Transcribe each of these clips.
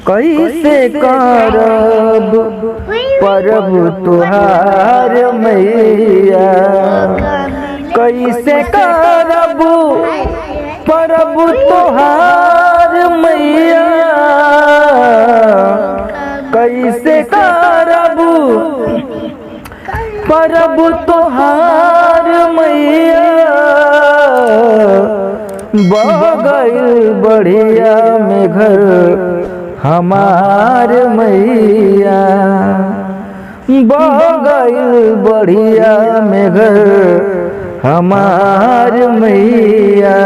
कैसे करब परब तुहार मैया, कैसे करब परब तुहार मैया, कैसे करब परब तुहार मैया। बगल बढ़िया में घर हमार मैया, बगल बढ़िया में घर हमार मैया।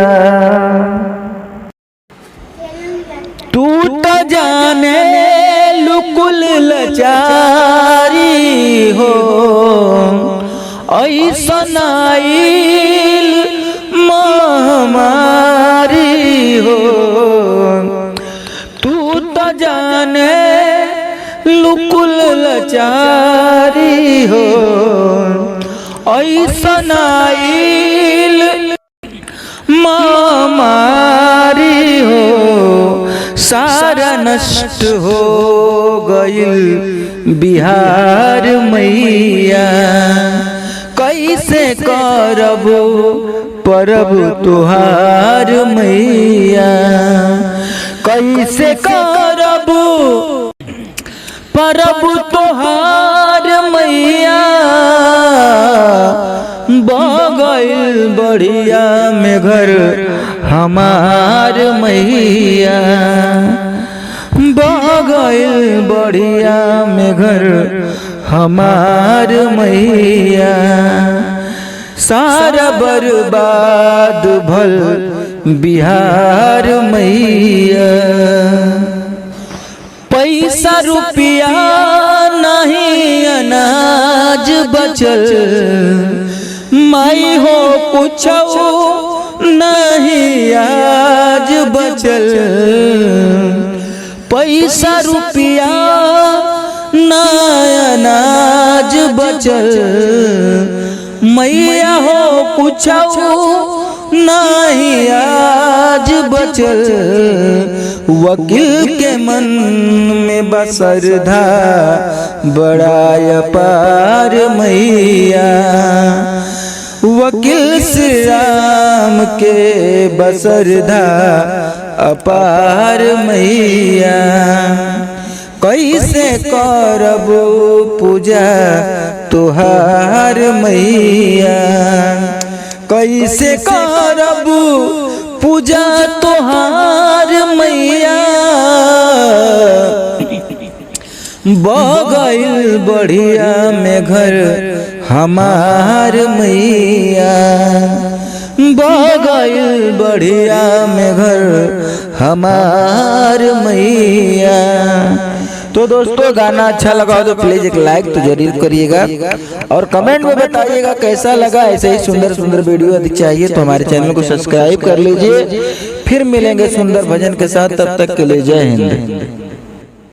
तू तो जाने लुकुल लचारी हो, ऐसन आइल महामारी हो। तू तो जाने लुकुल लचारी हो, ऐसन आइल महामारी हो। सारा नष्ट हो गइल बिहार मैया, कैसे करब परब तुहार मैया, कैसे करब परब तुहार मैया। बगल बढ़िया में घर हमार मैया, बगल बढ़िया में घर हमार मैया। सारा बर्बाद भल बिहार मैया, पैसा रुपया नहीं अनाज बचल, माई हो कुछो नहीं आज बचल। पैसा रुपया नहीं अनाज बचल, मैया हो कुछो नहीं आज बचल। वकील के मन में बसरधा बड़ा अपार मैया, वकील श्री राम के बसरधा अपार मैया। कैसे करब पूजा तुहार मैया, कैसे करब पूजा तुहार मैया। बगल बढ़िया में घर हमार मैया, बगल बढ़िया में घर हमार मैया। तो दोस्तों गाना अच्छा लगा तो प्लीज एक लाइक तो जरूर करिएगा और कमेंट में बताइएगा कैसा लगा। ऐसे ही सुंदर सुंदर वीडियो अधिक चाहिए तो हमारे चैनल को सब्सक्राइब कर लीजिए। फिर मिलेंगे सुंदर भजन के साथ, तब तक के लिए जय हिंद।